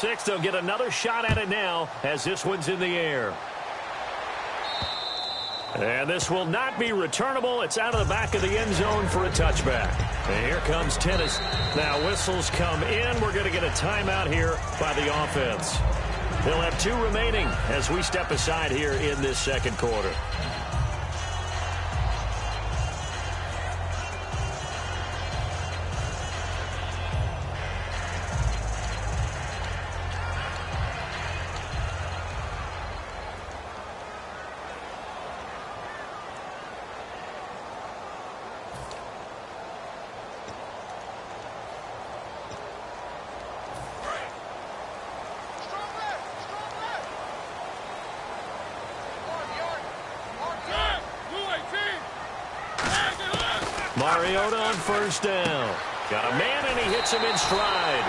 6. They'll get another shot at it now as this one's in the air. And this will not be returnable. It's out of the back of the end zone for a touchback. And here comes tennis. Now whistles come in. We're going to get a timeout here by the offense. They'll have 2 remaining as we step aside here in this second quarter. Mariota on first down. Got a man, and he hits him in stride.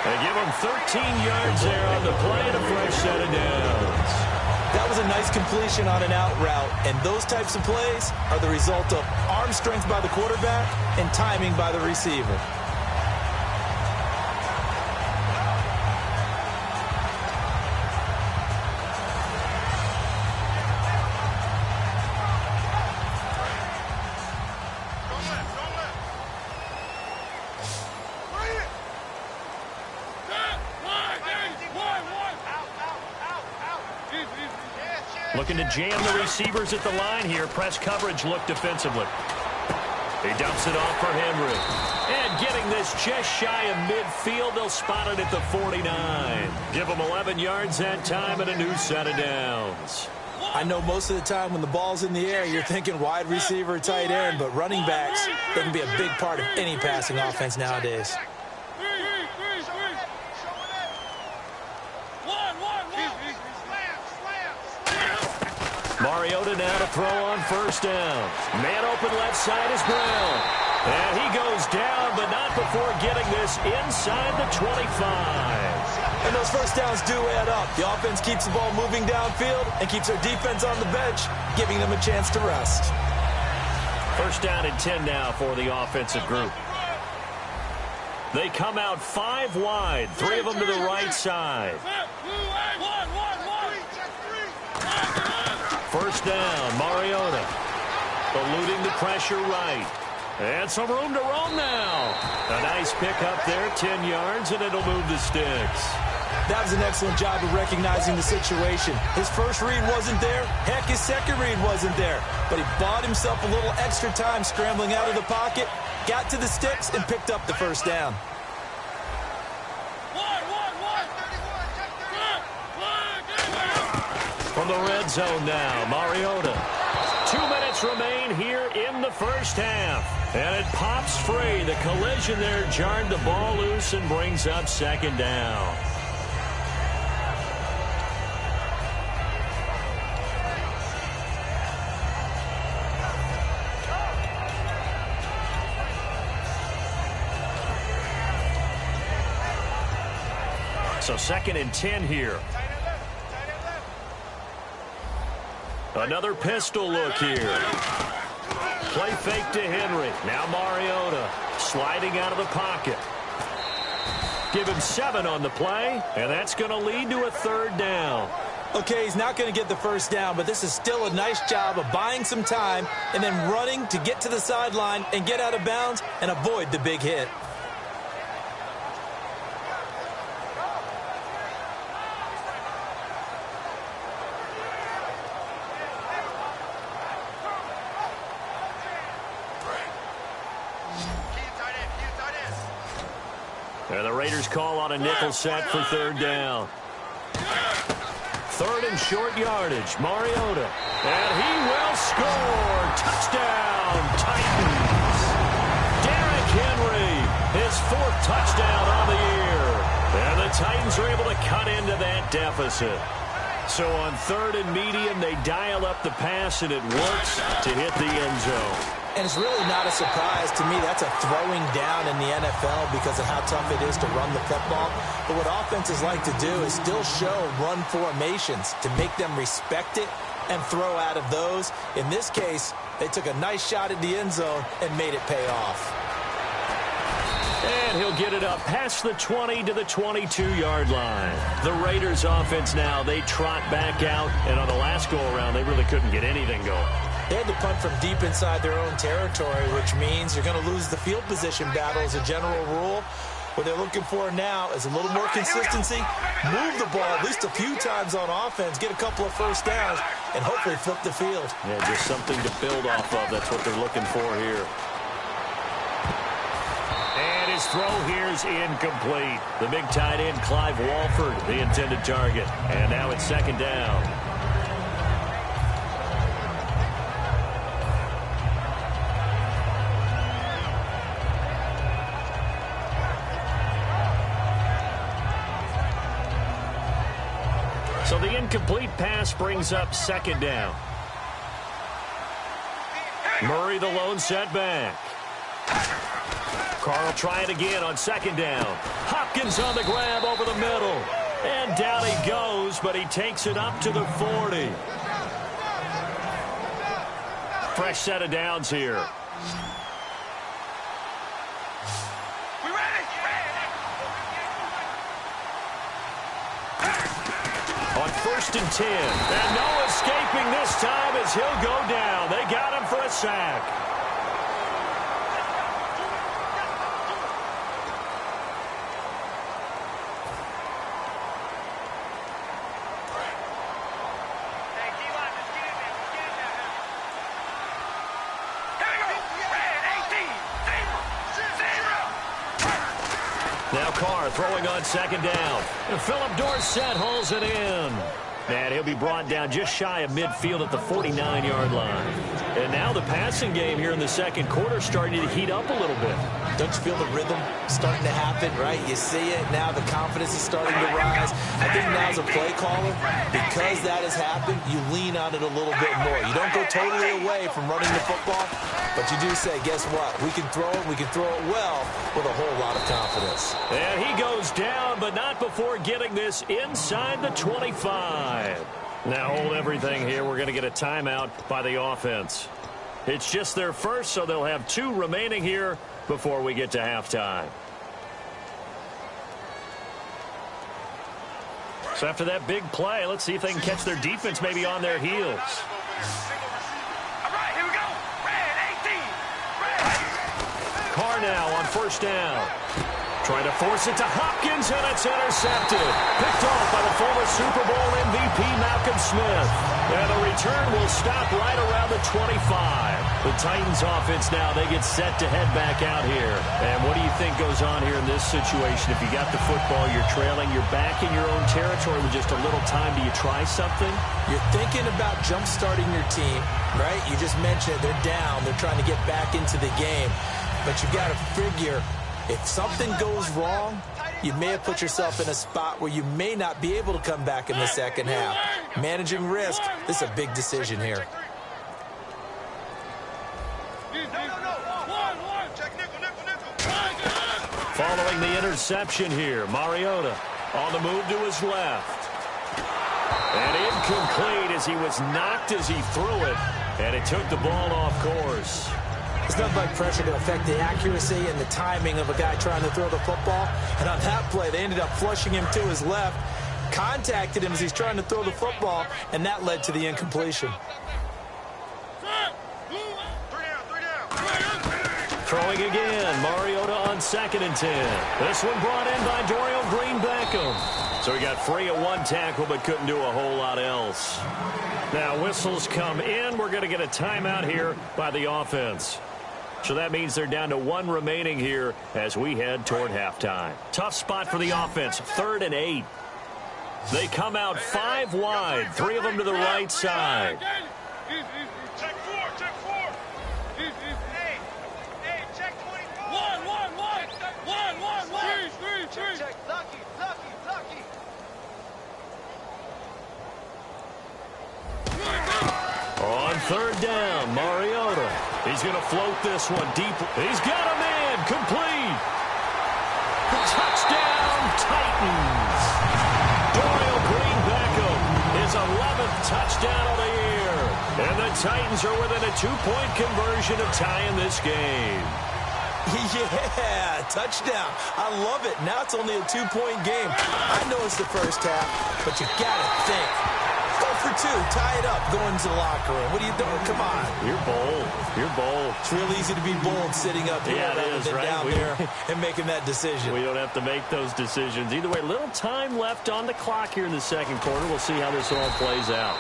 They give him 13 yards there on the play and a fresh set of downs. That was a nice completion on an out route, and those types of plays are the result of arm strength by the quarterback and timing by the receiver. Looking to jam the receivers at the line here. Press coverage look defensively. He dumps it off for Henry. And getting this just shy of midfield. They'll spot it at the 49. Give them 11 yards that time and a new set of downs. I know most of the time when the ball's in the air, you're thinking wide receiver, tight end, but running backs, they can be a big part of any passing offense nowadays. Mariota now to throw on first down. Man open left side is Brown. And he goes down, but not before getting this inside the 25. And those first downs do add up. The offense keeps the ball moving downfield and keeps their defense on the bench, giving them a chance to rest. First down and 10 now for the offensive group. They come out 5 wide, 3 of them to the right side. First down, Mariota. Eluding the pressure right. And some room to roam now. A nice pick up there, 10 yards, and it'll move the sticks. That was an excellent job of recognizing the situation. His first read wasn't there. Heck, his second read wasn't there. But he bought himself a little extra time scrambling out of the pocket, got to the sticks, and picked up the first down. From the red zone now, Mariota. 2 minutes remain here in the first half. And it pops free. The collision there jarred the ball loose and brings up second down. So second and 10 here. Another pistol look here. Play fake to Henry. Now Mariota sliding out of the pocket. Give him 7 on the play, and that's going to lead to a third down. Okay, he's not going to get the first down, but this is still a nice job of buying some time and then running to get to the sideline and get out of bounds and avoid the big hit. And the Raiders call on a nickel set for third down. Third and short yardage. Mariota. And he will score. Touchdown, Titans. Derrick Henry, his 4th touchdown on the year. And the Titans are able to cut into that deficit. So on third and medium, they dial up the pass, and it works to hit the end zone. And it's really not a surprise to me. That's a throwing down in the NFL because of how tough it is to run the football. But what offenses like to do is still show run formations to make them respect it and throw out of those. In this case, they took a nice shot at the end zone and made it pay off. And he'll get it up past the 20 to the 22-yard line. The Raiders offense now, they trot back out. And on the last go-around, they really couldn't get anything going. They had to punt from deep inside their own territory, which means you're going to lose the field position battle as a general rule. What they're looking for now is a little more consistency, move the ball at least a few times on offense, get a couple of first downs, and hopefully flip the field. Yeah, just something to build off of. That's what they're looking for here. And his throw here's incomplete. The big tight end, Clive Walford, the intended target. And now it's second down. So the incomplete pass brings up second down. Murray the lone setback. Carr will try it again on second down. Hopkins on the grab over the middle. And down he goes, but he takes it up to the 40. Fresh set of downs here. On 1st and 10. And no escaping this time as he'll go down. They got him for a sack. Now Carr throwing on second down. And Philip Dorsett hauls it in. And he'll be brought down just shy of midfield at the 49-yard line. And now the passing game here in the second quarter starting to heat up a little bit. Don't you feel the rhythm starting to happen, right? You see it. Now the confidence is starting to rise. I think now as a play caller, because that has happened, you lean on it a little bit more. You don't go totally away from running the football, but you do say, guess what? We can throw it. We can throw it well with a whole lot of confidence. And he goes down, but not before getting this inside the 25. Now hold everything here. We're going to get a timeout by the offense. It's just their first, so they'll have 2 remaining here before we get to halftime. So after that big play, let's see if they can catch their defense maybe on their heels. All right, here we go. Red 18. Red. Carr now on 1st down. Trying to force it to Hopkins, and it's intercepted. Picked off by the former Super Bowl MVP, Malcolm Smith. And the return will stop right around the 25. The Titans offense now, they get set to head back out here. And what do you think goes on here in this situation? If you got the football, you're trailing, you're back in your own territory with just a little time. Do you try something? You're thinking about jump-starting your team, right? You just mentioned it. They're down. They're trying to get back into the game. But you got to figure, if something goes wrong, you may have put yourself in a spot where you may not be able to come back in the second half. Managing risk, this is a big decision here. Following the interception here, Mariota on the move to his left. And incomplete as he was knocked as he threw it, and it took the ball off course. It's nothing like pressure to affect the accuracy and the timing of a guy trying to throw the football. And on that play, they ended up flushing him to his left, contacted him as he's trying to throw the football, and that led to the incompletion. Throwing again, Mariota on 2nd and 10. This one brought in by Dorial Green-Beckham. So he got free at 1 tackle, but couldn't do a whole lot else. Now whistles come in. We're going to get a timeout here by the offense. So that means they're down to 1 remaining here as we head toward halftime. Tough spot for the offense, 3rd and 8. They come out 5 wide, 3 of them to the right side. Check 4, check 4. Hey, check 24. 1. Check. Lucky. On 3rd down, Mariota. He's going to float this one deep. He's got a man, complete. Touchdown, Titans. Dorial Green-Beckham, his 11th touchdown of the year. And the Titans are within a 2-point conversion of tying this game. Yeah, touchdown. I love it. Now it's only a 2-point game. I know it's the first half, but you got to think. Go for 2. Tie it up. Go into the locker room. What are you doing? Come on. You're bold. You're bold. It's real easy to be bold sitting up here rather than down there and making that decision. We don't have to make those decisions. Either way, little time left on the clock here in the second quarter. We'll see how this all plays out.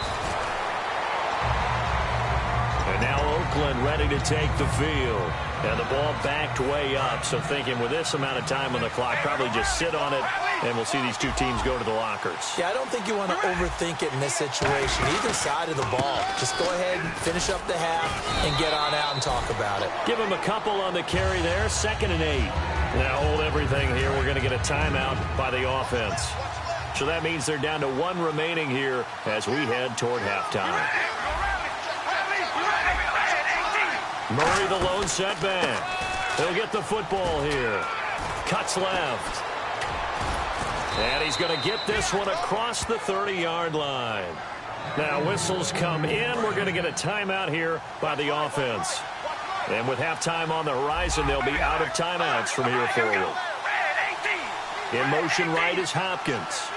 And now Oakland ready to take the field. And the ball backed way up. So thinking with this amount of time on the clock, probably just sit on it, and we'll see these two teams go to the lockers. Yeah, I don't think you want to overthink it in this situation. Either side of the ball. Just go ahead and finish up the half and get on out and talk about it. Give him a couple on the carry there. 2nd and 8. Now hold everything here. We're going to get a timeout by the offense. So that means they're down to 1 remaining here as we head toward halftime. Murray, the lone setback. He'll get the football here. Cuts left. And he's going to get this one across the 30-yard line. Now whistles come in. We're going to get a timeout here by the offense. And with halftime on the horizon, they'll be out of timeouts from here forward. In motion right is Hopkins.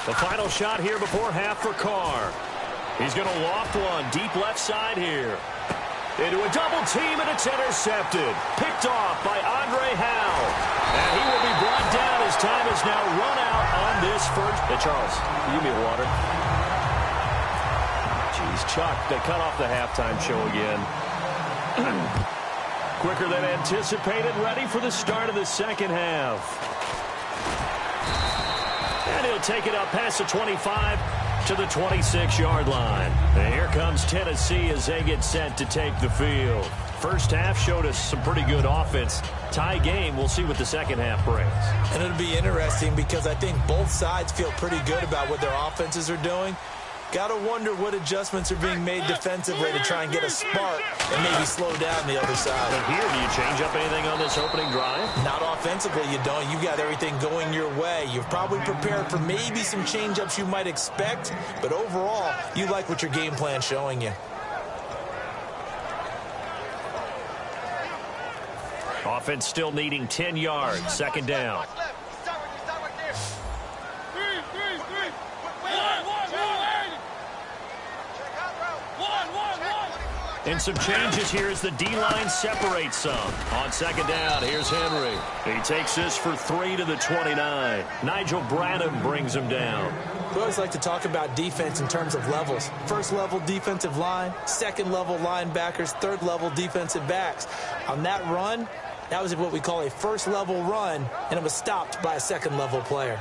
The final shot here before half for Carr. He's going to loft one deep left side here. Into a double team, and it's intercepted. Picked off by Andre Howe. And he will be brought down as time is now run out on this first. Hey, Charles, give me a water. Jeez, Chuck, they cut off the halftime show again. Quicker than anticipated, ready for the start of the second half. And he'll take it up past the 25 to the 26-yard line. And here comes Tennessee as they get set to take the field. First half showed us some pretty good offense. Tie game, we'll see what the second half brings. And it'll be interesting because I think both sides feel pretty good about what their offenses are doing. Got to wonder what adjustments are being made defensively to try and get a spark and maybe slow down the other side. But here, do you change up anything on this opening drive? Not offensively, you don't. You got everything going your way. You've probably prepared for maybe some change-ups you might expect, but overall, you like what your game plan's showing you. Offense still needing 10 yards. 2nd down. And some changes here as the D-line separates some. On 2nd down, here's Henry. He takes this for 3 to the 29. Nigel Bradham brings him down. We always like to talk about defense in terms of levels. First level defensive line, second level linebackers, third level defensive backs. On that run, that was what we call a first level run, and it was stopped by a second level player.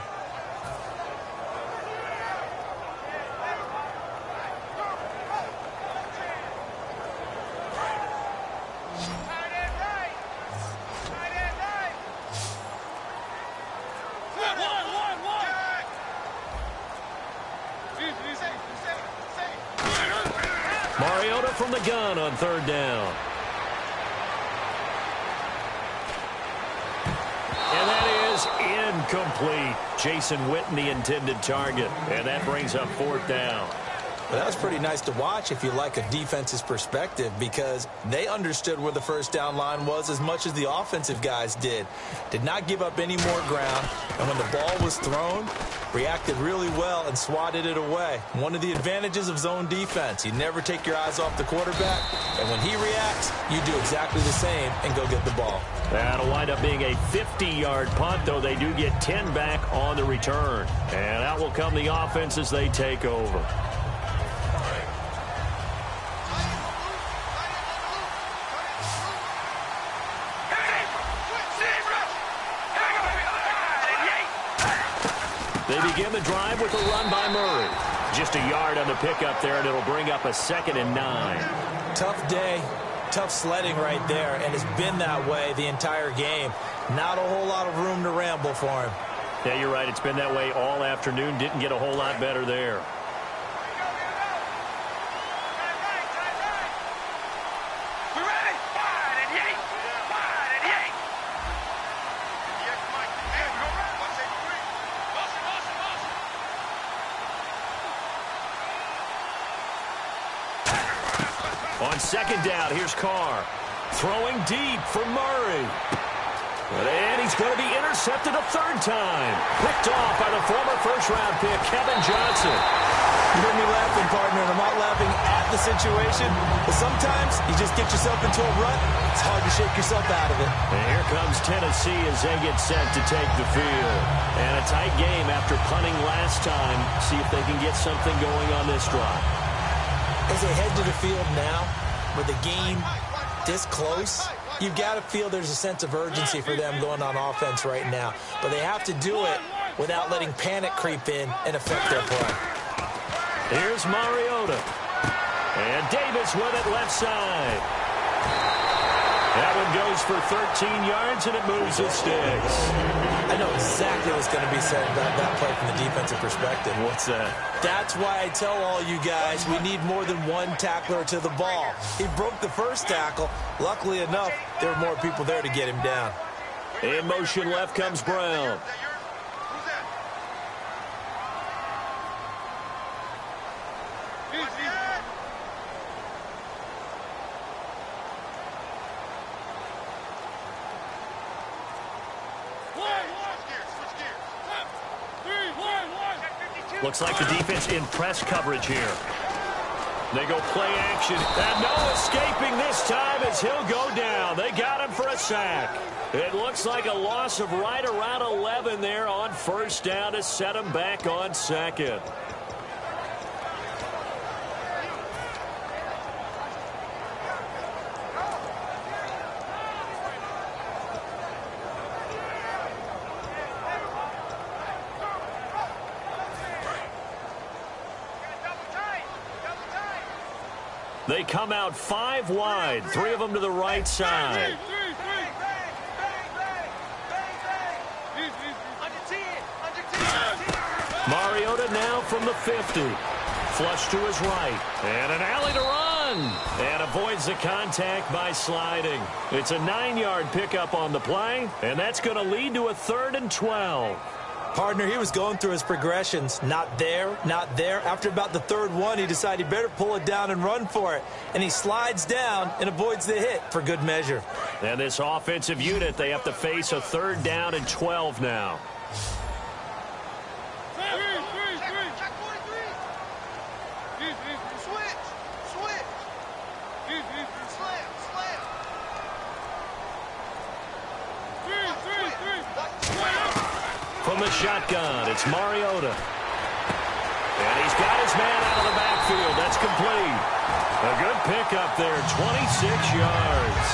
From the gun on 3rd down. And that is incomplete. Jason Witten, the intended target. And that brings up 4th down. Well, that was pretty nice to watch if you like a defense's perspective because they understood where the first down line was as much as the offensive guys did. Did not give up any more ground, and when the ball was thrown, reacted really well and swatted it away. One of the advantages of zone defense, you never take your eyes off the quarterback, and when he reacts, you do exactly the same and go get the ball. That'll wind up being a 50-yard punt, though they do get 10 back on the return. And out will come the offense as they take over. They begin the drive with a run by Murray. Just a yard on the pickup there, and it'll bring up a 2nd and 9. Tough day, tough sledding right there, and it's been that way the entire game. Not a whole lot of room to ramble for him. Yeah, you're right. It's been that way all afternoon. Didn't get a whole lot better there. On 2nd down, here's Carr. Throwing deep for Murray. And he's going to be intercepted a third time. Picked off by the former first-round pick, Kevin Johnson. You hear me laughing, partner, and I'm not laughing at the situation, but sometimes you just get yourself into a rut. It's hard to shake yourself out of it. And here comes Tennessee as they get set to take the field. And a tight game after punting last time. See if they can get something going on this drive. As they head to the field now, with the game this close, you've got to feel there's a sense of urgency for them going on offense right now. But they have to do it without letting panic creep in and affect their play. Here's Mariota. And Davis with it left side. That one goes for 13 yards, and it moves the sticks. I know exactly what's going to be said about that play from the defensive perspective. What's that? That's why I tell all you guys we need more than one tackler to the ball. He broke the first tackle. Luckily enough, there were more people there to get him down. In motion left comes Brown. Looks like the defense in press coverage here. They go play action. And no escaping this time as he'll go down. They got him for a sack. It looks like a loss of right around 11 there on first down to set him back on second. They come out 5 wide, 3 of them to the right side. Mariota now from the 50. Flush to his right. And an alley to run. And avoids the contact by sliding. It's a 9-yard pickup on the play. And that's going to lead to a 3rd and 12. Partner, he was going through his progressions. Not there, not there. After about the 3rd one, he decided he better pull it down and run for it. And he slides down and avoids the hit for good measure. And this offensive unit, they have to face a 3rd down and 12 now. From the shotgun, it's Mariota. And he's got his man out of the backfield. That's complete. A good pickup there, 26 yards.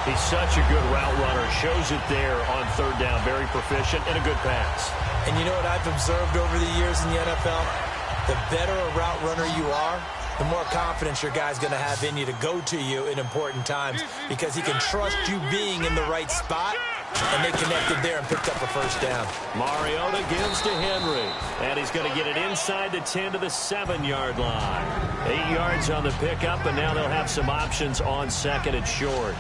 He's such a good route runner. Shows it there on 3rd down. Very proficient and a good pass. And you know what I've observed over the years in the NFL? The better a route runner you are, the more confidence your guy's going to have in you to go to you in important times because he can trust you being in the right spot. And they connected there and picked up a first down. Mariota gives to Henry. And he's going to get it inside the 10 to the 7-yard line. 8 yards on the pickup, and now they'll have some options on 2nd and short.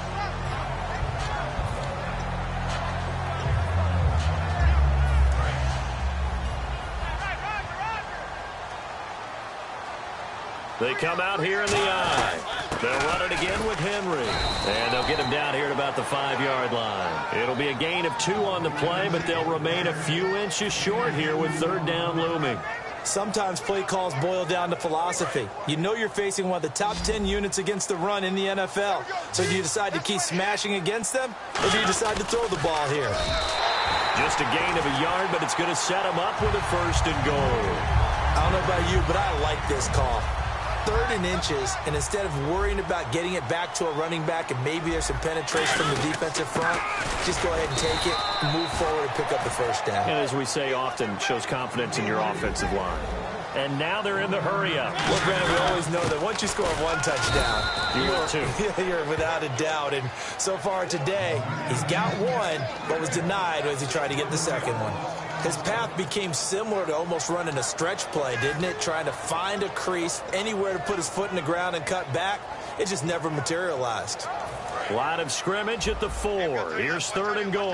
They come out here in the eye. They'll run it again with Henry. And they'll get him down here at about the 5-yard line. It'll be a gain of 2 on the play, but they'll remain a few inches short here with 3rd down looming. Sometimes play calls boil down to philosophy. You know you're facing one of the top 10 units against the run in the NFL. So do you decide to keep smashing against them, or do you decide to throw the ball here? Just a gain of a yard, but it's going to set them up with a 1st and goal. I don't know about you, but I like this call. 3rd and inches, and instead of worrying about getting it back to a running back and maybe there's some penetration from the defensive front, just go ahead and take it, move forward, and pick up the first down. And as we say often, shows confidence in your offensive line. And now they're in the hurry-up. Well, Brandon, we always know that once you score 1 touchdown, you're without a doubt. And so far today, he's got 1, but was denied as he tried to get the 2nd one. His path became similar to almost running a stretch play, didn't it? Trying to find a crease, anywhere to put his foot in the ground and cut back. It just never materialized. Line of scrimmage at the 4. Here's 3rd and goal.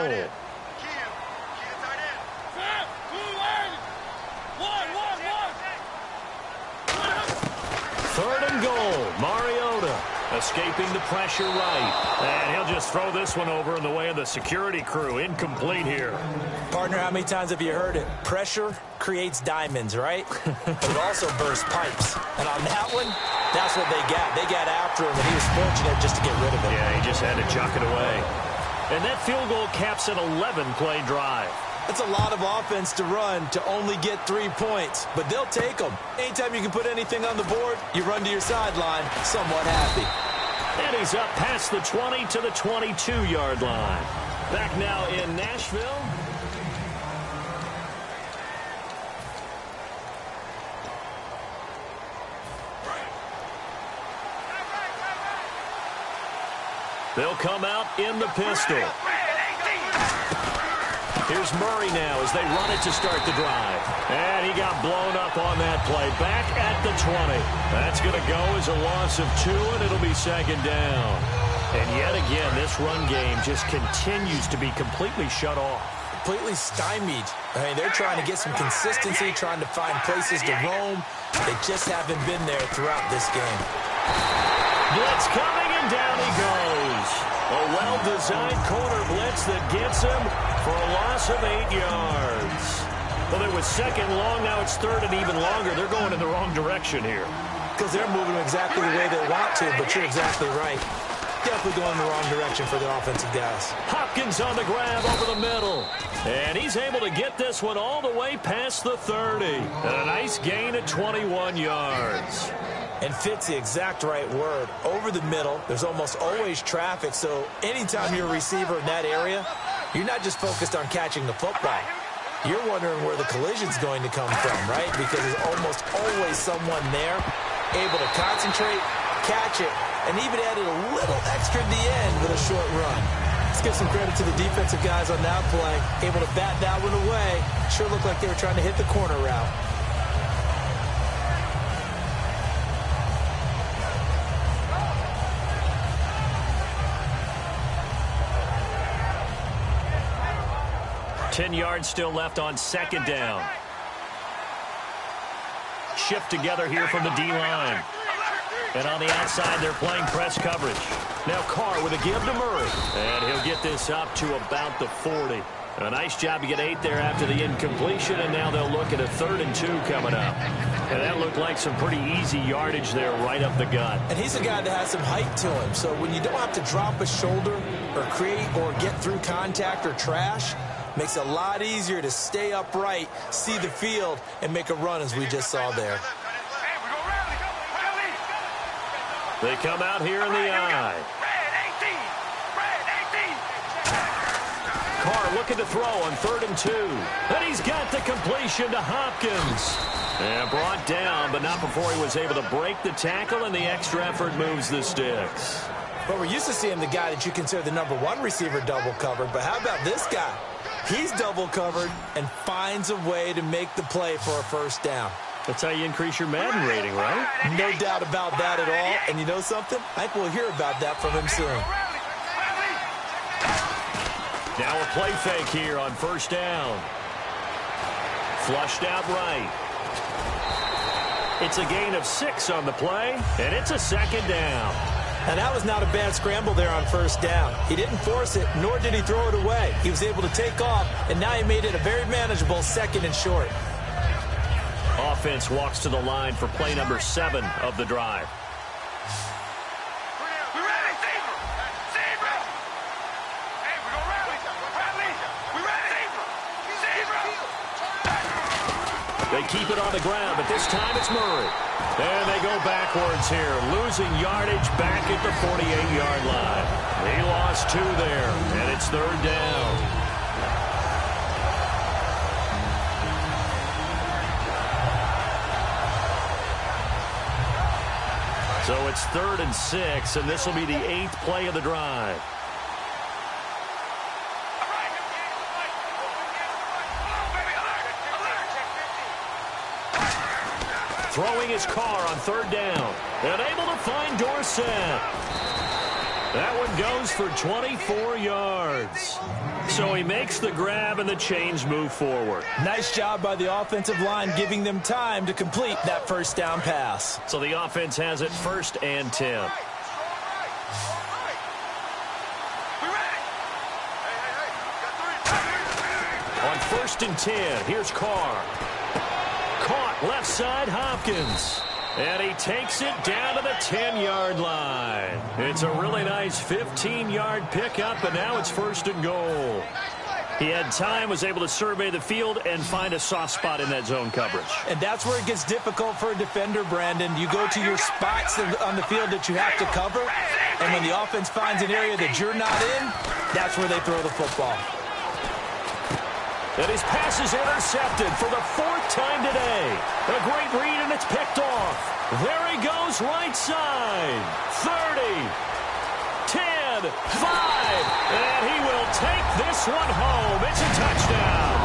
3rd and goal. Mariota. A escaping the pressure right. And he'll just throw this one over in the way of the security crew. Incomplete here. Partner, how many times have you heard it? Pressure creates diamonds, right? But it also bursts pipes. And on that one, that's what they got. They got after him, and he was fortunate just to get rid of it. Yeah, he just had to chuck it away. And that field goal caps an 11-play drive. That's a lot of offense to run to only get 3 points, but they'll take them. Anytime you can put anything on the board, you run to your sideline somewhat happy. And he's up past the 20 to the 22-yard line. Back now in Nashville. They'll come out in the pistol. Here's Murray now as they run it to start the drive. And he got blown up on that play. Back at the 20. That's going to go as a loss of 2, and it'll be second down. And yet again, this run game just continues to be completely shut off. Completely stymied. I mean, they're trying to get some consistency, trying to find places to roam. They just haven't been there throughout this game. Blitz coming, and down he goes. A well-designed corner blitz that gets him for a loss of 8 yards. Well, it was second long. Now it's third and even longer. They're going in the wrong direction here. Because they're moving exactly the way they want to, but you're exactly right. Definitely going in the wrong direction for the offensive guys. Hopkins on the grab over the middle. And he's able to get this one all the way past the 30. And a nice gain at 21 yards. And fits the exact right word. Over the middle, there's almost always traffic, so anytime you're a receiver in that area, you're not just focused on catching the football. You're wondering where the collision's going to come from, right? Because there's almost always someone there able to concentrate, catch it, and even added a little extra at the end with a short run. Let's give some credit to the defensive guys on that play. Able to bat that one away. Sure looked like they were trying to hit the corner route. Ten yards still left on second down. Shift together here from the D-line. And on the outside, they're playing press coverage. Now Carr with a give to Murray. And he'll get this up to about the 40. A nice job to get 8 there after the incompletion, and now they'll look at a 3rd and 2 coming up. And that looked like some pretty easy yardage there right up the gut. And he's a guy that has some height to him, so when you don't have to drop a shoulder or create or get through contact or trash, makes it a lot easier to stay upright, see the field, and make a run as we just saw there. They come out here in the eye. Carr looking to throw on 3rd and 2. And he's got the completion to Hopkins. And brought down, but not before he was able to break the tackle, and the extra effort moves the sticks. But we're used to seeing the guy that you consider the #1 receiver double covered, but how about this guy? He's double covered and finds a way to make the play for a first down. That's how you increase your Madden rating, right? No doubt about that at all. And you know something? I think we'll hear about that from him soon. Now a play fake here on first down. Flushed out right. It's a gain of 6 on the play, and it's a second down. And that was not a bad scramble there on first down. He didn't force it, nor did he throw it away. He was able to take off, and now he made it a very manageable 2nd and short. Offense walks to the line for play number 7 of the drive. They keep it on the ground, but this time it's Murray. And they go backwards here, losing yardage back at the 48-yard line. He lost 2 there, and it's 3rd down. So it's 3rd and 6, and this will be the 8th play of the drive. Throwing his Carr on 3rd down. And able to find Dorsett. That one goes for 24 yards. So he makes the grab and the chains move forward. Nice job by the offensive line giving them time to complete that first down pass. So the offense has it 1st and 10. 1st and 10. Here's Carr. Caught left side, Hopkins. And he takes it down to the 10-yard line. It's a really nice 15-yard pickup, and now it's 1st and goal. He had time, was able to survey the field and find a soft spot in that zone coverage. And that's where it gets difficult for a defender, Brandon. You go to your spots on the field that you have to cover, and when the offense finds an area that you're not in, that's where they throw the football. And his pass is intercepted for the 4th time today. A great read, and it's picked off. There he goes, right side. 30, 10, 5, and he will take this one home. It's a touchdown.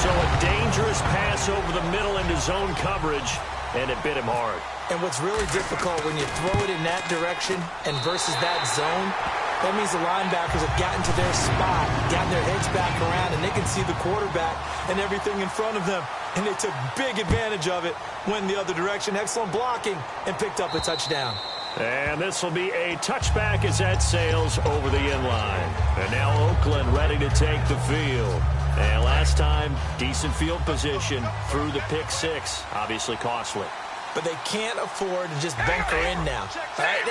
So a dangerous pass over the middle into zone coverage, and it bit him hard. And what's really difficult when you throw it in that direction and versus that zone, that means the linebackers have gotten to their spot, gotten their heads back around, and they can see the quarterback and everything in front of them. And they took big advantage of it, went the other direction, excellent blocking, and picked up a touchdown. And this will be a touchback as that sails over the inline. And now Oakland ready to take the field. And last time, decent field position through the pick six, obviously costly. But they can't afford to just bunker in now. All right?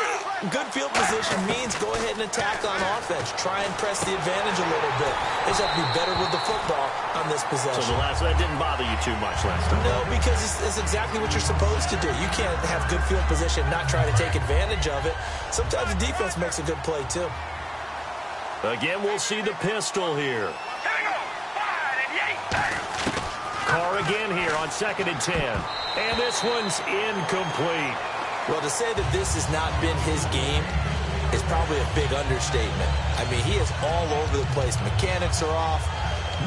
Good field position means go ahead and attack on offense. Try and press the advantage a little bit. They just have to be better with the football on this possession. So that didn't bother you too much last time? No, because it's exactly what you're supposed to do. You can't have good field position and not try to take advantage of it. Sometimes the defense makes a good play, too. Again, we'll see the pistol here. Carr again here on 2nd and 10. And this one's incomplete. Well, to say that this has not been his game is probably a big understatement. I mean, he is all over the place. Mechanics are off,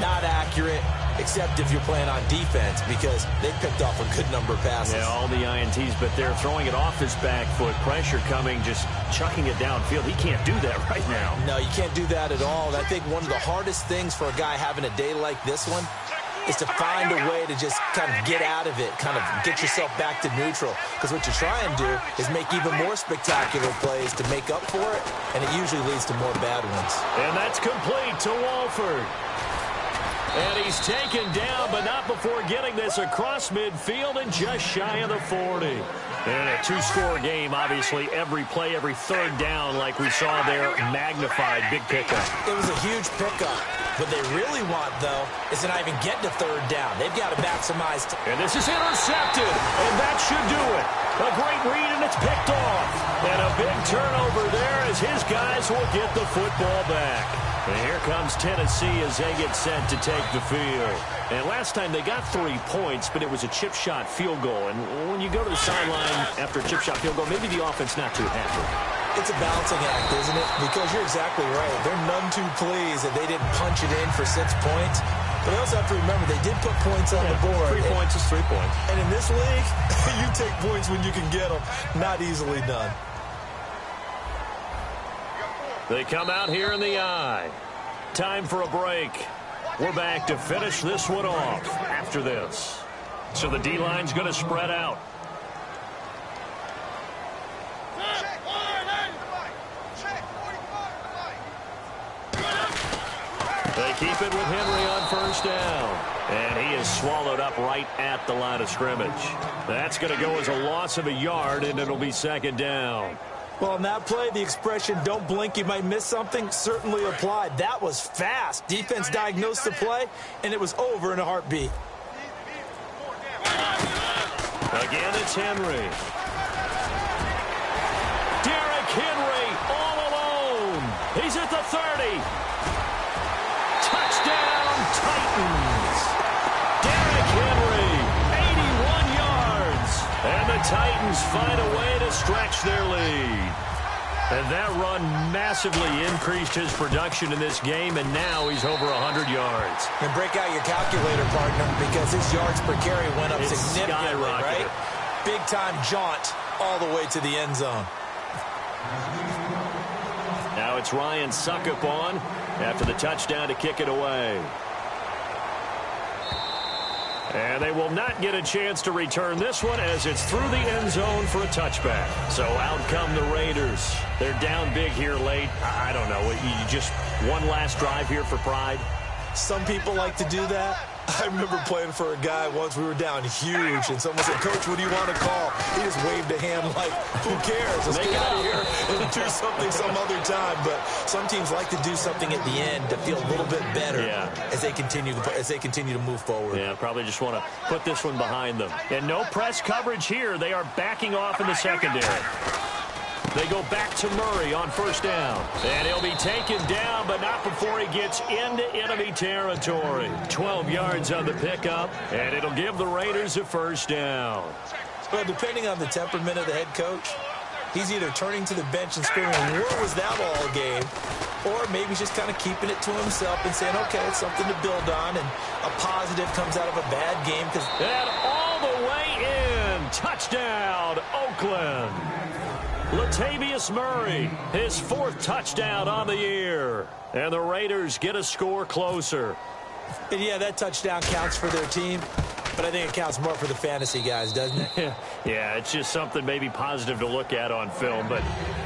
not accurate, except if you're playing on defense because they picked off a good number of passes. Yeah, all the INTs, but they're throwing it off his back foot. Pressure coming, just chucking it downfield. He can't do that right now. No, you can't do that at all. And I think one of the hardest things for a guy having a day like this one is to find a way to just kind of get out of it, kind of get yourself back to neutral. Because what you try and do is make even more spectacular plays to make up for it, and it usually leads to more bad ones. And that's complete to Walford. And he's taken down, but not before getting this across midfield and just shy of the 40. And a two-score game, obviously, every play, every third down, like we saw there, magnified, big pickup. It was a huge pickup. What they really want, though, is to not even get to third down. They've got to maximize. And this is intercepted, and that should do it. A great read, and it's picked off. And a big turnover there as his guys will get the football back. And here comes Tennessee as they get set to take the field. And last time they got 3 points, but it was a chip shot field goal. And when you go to the sideline after a chip shot field goal, maybe the offense not too happy. It's a balancing act, isn't it? Because you're exactly right. They're none too pleased that they didn't punch it in for 6 points. But they also have to remember they did put points on the board. 3 points is 3 points. And in this league, you take points when you can get them. Not easily done. They come out here in the eye. Time for a break. We're back to finish this one off after this. So the D-line's going to spread out. They keep it with Henry on first down. And he is swallowed up right at the line of scrimmage. That's going to go as a loss of a yard, and it'll be 2nd down. Well, on that play, the expression, don't blink, you might miss something, certainly applied. That was fast. Defense diagnosed the play, and it was over in a heartbeat. Again, it's Henry. Derrick Henry all alone. He's at the 30. Touchdown, Titans. Derrick Henry, 81 yards. And the Titans find a way to stretch their lead. And that run massively increased his production in this game, and now he's over 100 yards. And break out your calculator, partner, because his yards per carry went up significantly, right? Big-time jaunt all the way to the end zone. Now it's Ryan Suckup on after the touchdown to kick it away. And they will not get a chance to return this one as it's through the end zone for a touchback. So out come the Raiders. They're down big here late. I don't know. You just one last drive here for pride? Some people like to do that. I remember playing for a guy once. We were down huge, and someone said, "Coach, what do you want to call?" He just waved a hand like, "Who cares? Let's get out of here and do something some other time." But some teams like to do something at the end to feel a little bit better as they continue to move forward. Yeah, probably just want to put this one behind them. And no press coverage here. They are backing off in the secondary. They go back to Murray on first down. And he'll be taken down, but not before he gets into enemy territory. 12 yards on the pickup, and it'll give the Raiders a first down. Well, depending on the temperament of the head coach, he's either turning to the bench and screaming, "Where was that all game?" Or maybe he's just kind of keeping it to himself and saying, okay, it's something to build on, and a positive comes out of a bad game. And all the way in. Touchdown, Oakland. Latavius Murray, his 4th touchdown on the year. And the Raiders get a score closer. And yeah, that touchdown counts for their team, but I think it counts more for the fantasy guys, doesn't it? Yeah, it's just something maybe positive to look at on film, but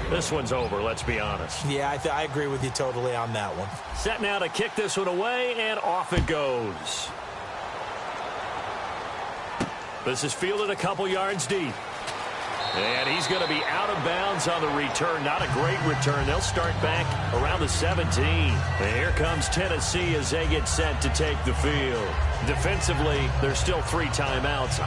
this one's over, let's be honest. Yeah, I agree with you totally on that one. Set now to kick this one away, and off it goes. This is fielded a couple yards deep. And he's going to be out of bounds on the return. Not a great return. They'll start back around the 17. And here comes Tennessee as they get set to take the field. Defensively, there's still 3 timeouts.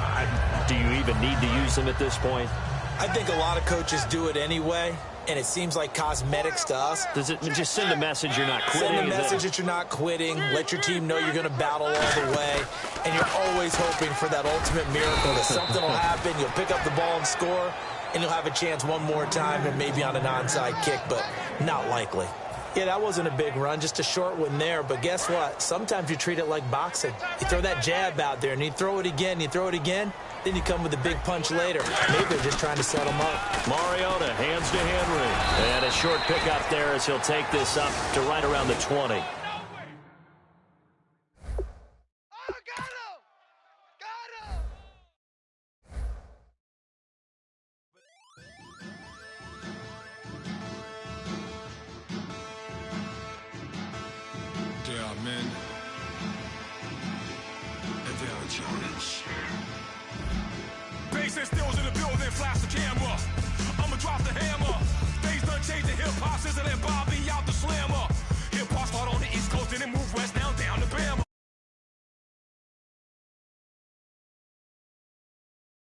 Do you even need to use them at this point? I think a lot of coaches do it anyway, and it seems like cosmetics to us. Does it just send a message you're not quitting? Send a message that you're not quitting. Let your team know you're going to battle all the way. And you're always hoping for that ultimate miracle that something will happen. You'll pick up the ball and score, and you'll have a chance one more time and maybe on an onside kick, but not likely. Yeah, that wasn't a big run, just a short one there. But guess what? Sometimes you treat it like boxing. You throw that jab out there, and you throw it again, then you come with a big punch later. Maybe they're just trying to set them up. Mariota hands to Henry. And a short pickup there as he'll take this up to right around the 20. Bass and stills in the building, flash the camera.